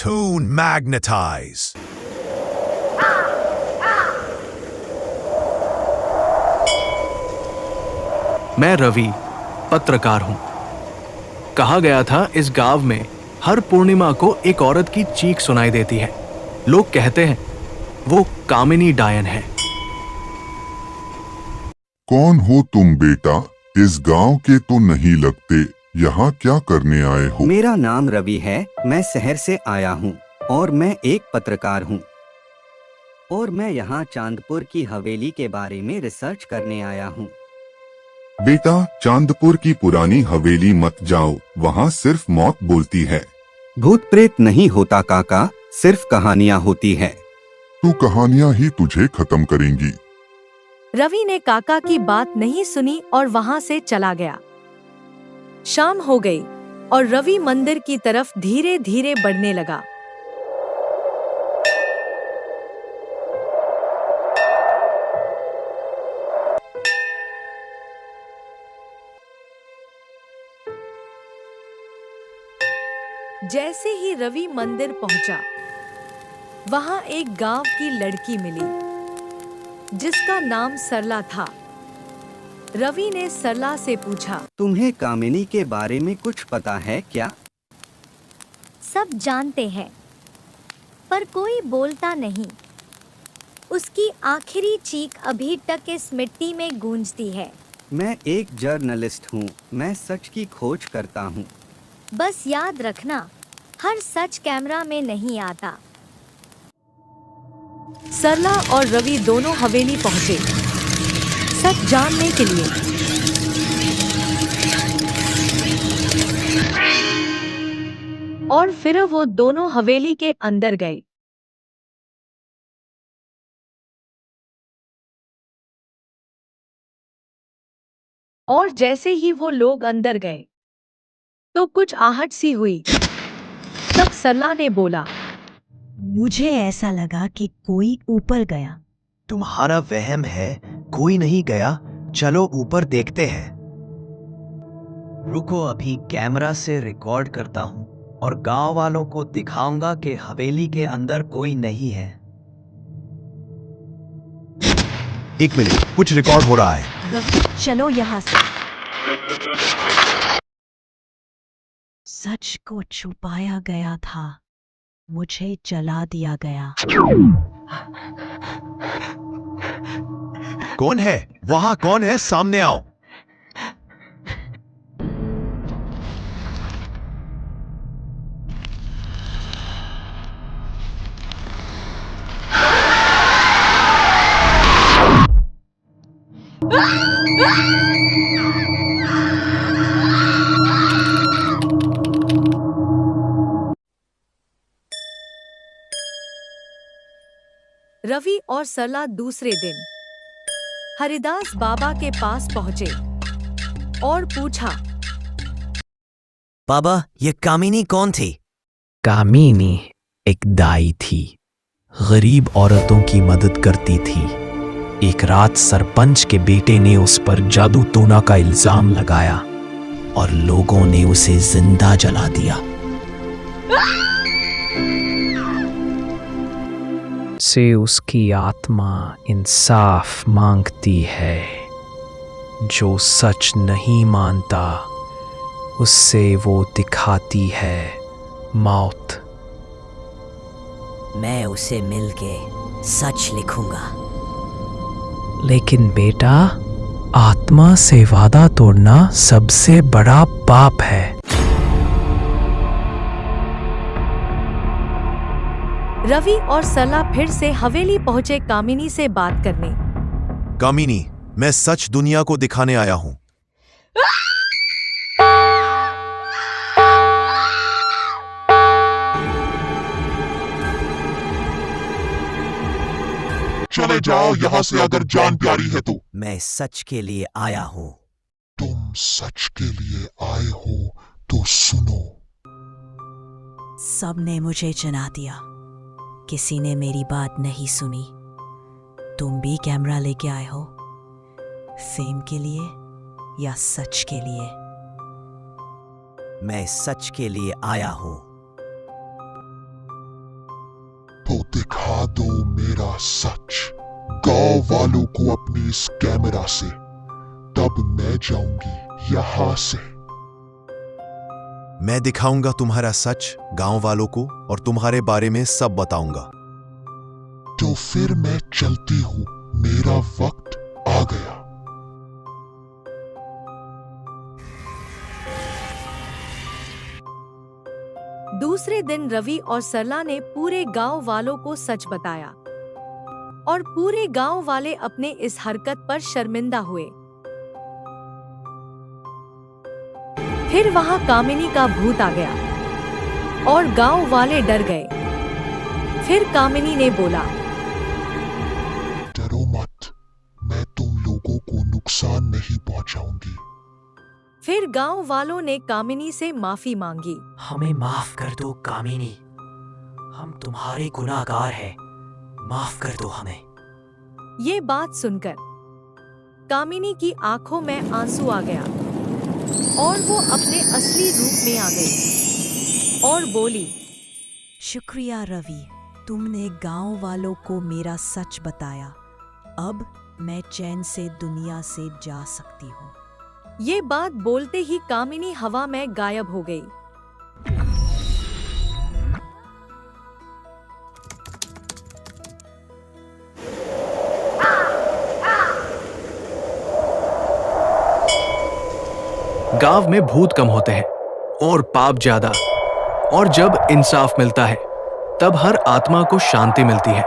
Platoon magnetize. मैं रवि, पत्रकार हूं। कहा गया था इस गांव में हर पूर्णिमा को एक औरत की चीख सुनाई देती है। लोग कहते हैं वो कामिनी डायन है। कौन हो तुम बेटा? इस गांव के तो नहीं लगते। यहाँ क्या करने आए हो? मेरा नाम रवि है। मैं शहर से आया हूँ और मैं एक पत्रकार हूँ। और मैं यहाँ चांदपुर की हवेली के बारे में रिसर्च करने आया हूँ। बेटा, चांदपुर की पुरानी हवेली मत जाओ, वहाँ सिर्फ मौत बोलती है। भूत प्रेत नहीं होता काका, सिर्फ कहानियाँ होती है। तू कहानियाँ ही तुझे खत्म करेंगी। रवि ने काका की बात नहीं सुनी और वहां से चला गया। शाम हो गई और रवि मंदिर की तरफ धीरे धीरे बढ़ने लगा। जैसे ही रवि मंदिर पहुंचा, वहां एक गांव की लड़की मिली जिसका नाम सरला था। रवि ने सरला से पूछा, तुम्हें कामिनी के बारे में कुछ पता है क्या? सब जानते हैं, पर कोई बोलता नहीं। उसकी आखिरी चीख अभी तक इस मिट्टी में गूंजती है। मैं एक जर्नलिस्ट हूँ, मैं सच की खोज करता हूँ। बस याद रखना, हर सच कैमरा में नहीं आता। सरला और रवि दोनों हवेली पहुंचे सच जानने के लिए। और फिर वो दोनों हवेली के अंदर गए। और जैसे ही वो लोग अंदर गए तो कुछ आहट सी हुई। तब सरला ने बोला, मुझे ऐसा लगा कि कोई ऊपर गया। तुम्हारा वहम है, कोई नहीं गया। चलो ऊपर देखते हैं। रुको, अभी कैमरा से रिकॉर्ड करता हूँ और गांव वालों को दिखाऊंगा कि हवेली के अंदर कोई नहीं है। 1 मिनट, कुछ रिकॉर्ड हो रहा है। चलो यहाँ से। सच को छुपाया गया था, मुझे जला दिया गया। कौन है वहां? कौन है? सामने आओ। रवि और सरला दूसरे दिन हरिदास बाबा के पास पहुंचे और पूछा, बाबा, ये कामिनी कौन थी? कामिनी एक दाई थी, गरीब औरतों की मदद करती थी। एक रात सरपंच के बेटे ने उस पर जादू टोना का इल्जाम लगाया और लोगों ने उसे जिंदा जला दिया। से उसकी आत्मा इंसाफ मांगती है। जो सच नहीं मानता उससे वो दिखाती है मौत। मैं उसे मिलके सच लिखूंगा। लेकिन बेटा, आत्मा से वादा तोड़ना सबसे बड़ा पाप है। रवि और सरला फिर से हवेली पहुंचे कामिनी से बात करने। कामिनी, मैं सच दुनिया को दिखाने आया हूं। चले जाओ यहाँ से अगर जान प्यारी है तो। मैं सच के लिए आया हूँ। तुम सच के लिए आए हो तो सुनो। सबने मुझे जना दिया, किसी ने मेरी बात नहीं सुनी। तुम भी कैमरा लेके आए हो, फेम के लिए या सच के लिए? मैं सच के लिए आया हूँ। मेरा सच गांव वालों को अपनी इस कैमरा से, तब मैं जाऊंगी यहाँ से। मैं दिखाऊंगा तुम्हारा सच गांव वालों को और तुम्हारे बारे में सब बताऊंगा। तो फिर मैं चलती हूँ, मेरा वक्त आ गया। दूसरे दिन रवि और सरला ने पूरे गांव वालों को सच बताया और पूरे गांव वाले अपने इस हरकत पर शर्मिंदा हुए। फिर वहां कामिनी का भूत आ गया और गांव वाले डर गए। फिर कामिनी ने बोला, डरो मत, मैं तुम लोगों को नुकसान नहीं पहुंचाऊंगी। फिर गांव वालों ने कामिनी से माफी मांगी। हमें माफ कर दो कामिनी, हम तुम्हारे गुनाहगार हैं, माफ कर दो हमें। ये बात सुनकर कामिनी की आंखों में आंसू आ गया और वो अपने असली रूप में आ गई और बोली, शुक्रिया रवि, तुमने गांव वालों को मेरा सच बताया। अब मैं चैन से दुनिया से जा सकती हूँ। ये बात बोलते ही कामिनी हवा में गायब हो गई। गांव में भूत कम होते हैं और पाप ज्यादा, और जब इंसाफ मिलता है तब हर आत्मा को शांति मिलती है।